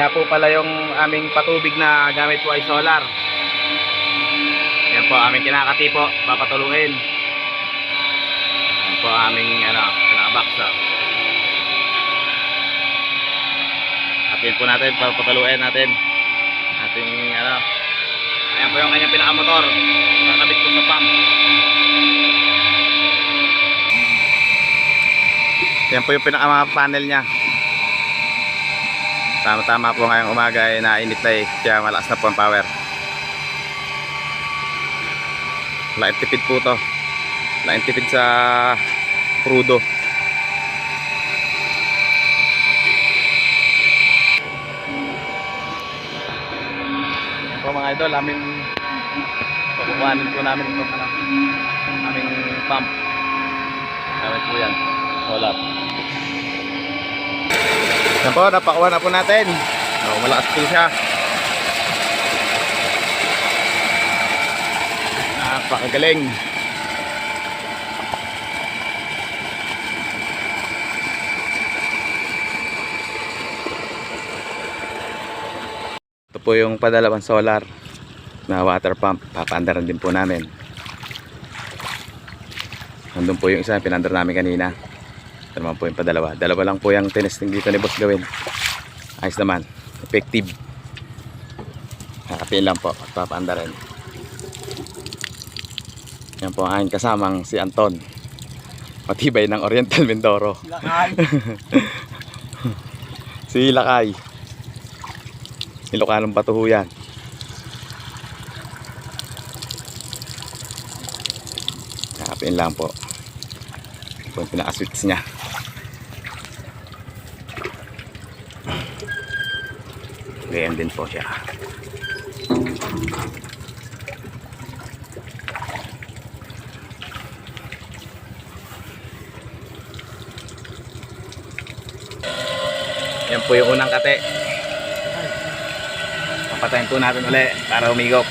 Kaya po pala yung aming patubig na gamit po ay solar. Yan po aming kinakati po, papatuluin. Yan po aming kinakabaksa. Atin po natin, papatuluin natin. Ating ayan po yung kanyang pinakamotor. Nakakabit po sa pump. Yan po yung pinaka-panel nya. Tama-tama po ngayong umaga ay nainit na eh. Kaya malakas na po ang power. Laking tipid po to. Laking tipid sa crudo. Yan po mga idol, aming pakukuhanin po namin itong aming pump. Gamit po yan. Solar. Yan po, napakuha na po natin. Malakas po siya. Napakagaling. Ito po yung padalawang solar na water pump. Papaandaran din po namin. Nandun po yung isa, pinandar namin kanina. Ito naman po yung padalawa. Dalawa lang po yung tinesting dito ni boss gawin. Ayos naman. Effective. Kakapiin lang po at papaandarin. Yan po ang aking kasamang si Anton. Matibay ng Oriental Mindoro. Lakay. Si Lakay. Ilocanong Batuho yan. Kakapiin lang po. Ito yung pinaka-switch nya. Ganyan din po siya. Yan po yung unang kate. Papatayin po natin ulit para umigop.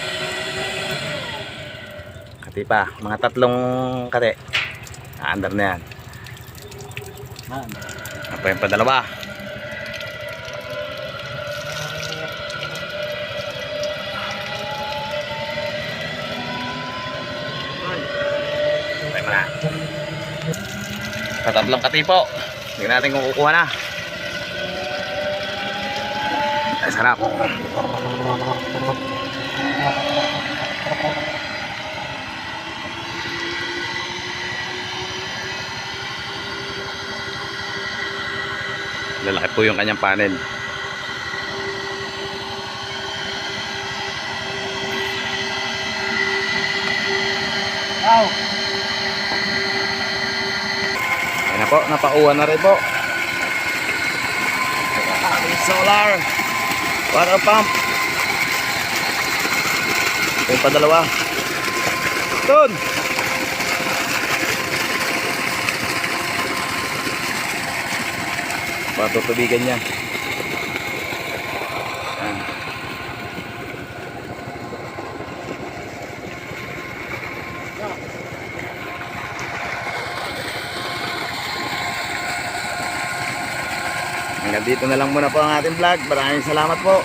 Kati pa, mga tatlong kate. Naandar na yan. Yan po yung padalawa. Patay mo na. Tatlong kati po. Tingnan natin kung kukuha na. Ay, sarap. Lalaki po yung kanyang panel. Wow. Ayan na po, napauwan na rin po. Solar water pump. Ito yung padalawa. Doon. Patutubigan niya. Ayan. Hanggang dito na lang muna po ang ating vlog. Maraming salamat po.